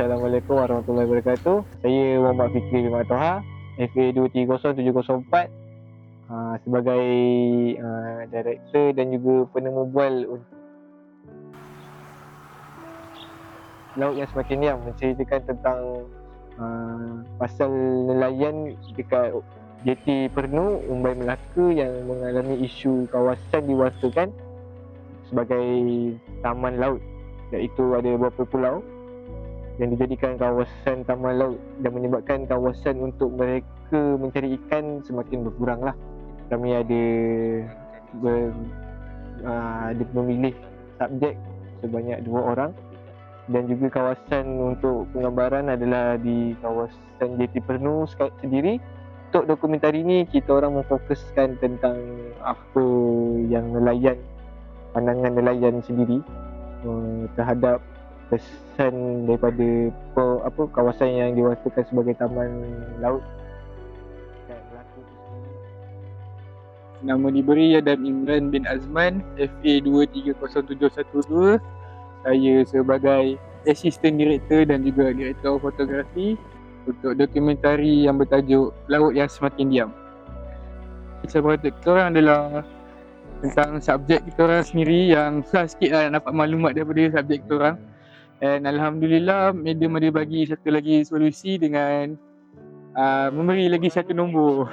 Assalamualaikum warahmatullahi wabarakatuh. Saya Muhammad Fikri bin Toha, FA 230704, sebagai director dan juga penemu bual untuk Laut yang Semakin Diam, menceritakan tentang pasal nelayan dekat JT Pernu, Umbai Melaka yang mengalami isu kawasan diwasakan sebagai taman laut, iaitu ada beberapa pulau yang dijadikan kawasan taman laut dan menyebabkan kawasan untuk mereka mencari ikan semakin berkurang lah. Kami ada memilih subjek sebanyak 2 orang, dan juga kawasan untuk penggambaran adalah di kawasan JT Pernu sendiri. Untuk dokumentari ni kita orang memfokuskan tentang apa yang nelayan, pandangan nelayan sendiri terhadap kesan daripada kawasan yang diwasakan sebagai taman laut. Nama diberi Adam Imran bin Azman, FA 230712. Saya sebagai Assistant Director dan juga Director Fotografi untuk dokumentari yang bertajuk Laut yang Semakin Diam. Sebab kita orang adalah tentang subjek kita orang sendiri yang susah sikit lah nak dapat maklumat daripada subjek kita orang. Dan Alhamdulillah medium ada bagi satu lagi solusi dengan memberi lagi satu nombor.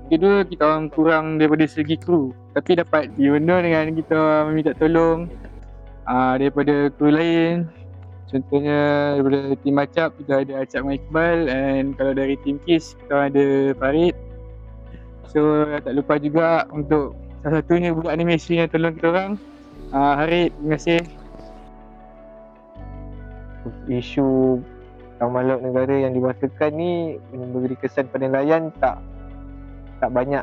Kedua, kita orang kurang daripada segi kru, tapi dapat diundang dengan kita meminta tolong daripada kru lain. Contohnya daripada tim Acap, kita ada Acap dengan Iqbal, dan kalau dari tim KIS, kita ada Farid. So tak lupa juga untuk salah satunya budak animasi yang tolong kita orang, Harid, terima kasih. Isu taman laut negara yang diwasakan ni memberi kesan pada nelayan tak banyak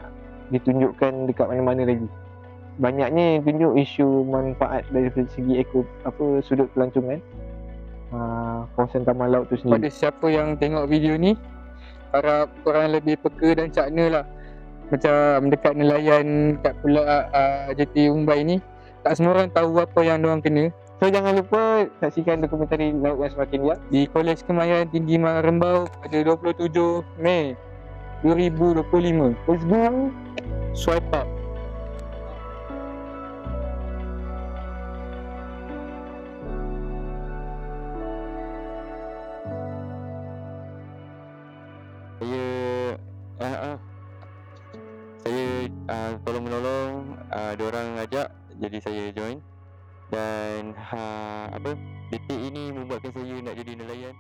ditunjukkan dekat mana-mana lagi. Banyaknya tunjuk isu manfaat dari segi sudut pelancongan kawasan taman laut tu sendiri. Pada siapa yang tengok video ni, harap korang lebih peka dan cakna lah macam dekat nelayan kat pulau JT Umbai ni. Tak semua orang tahu apa yang diorang kena. So jangan lupa saksikan dokumentari Laut yang Semakin Diam di Kolej Kemahiran Tinggi Marang Rembau pada 27 Mei 2025. Let's go, Swipe up. Saya tolong menolong, diorang ajak, jadi saya join. Dan detik ini membuatkan saya nak jadi nelayan.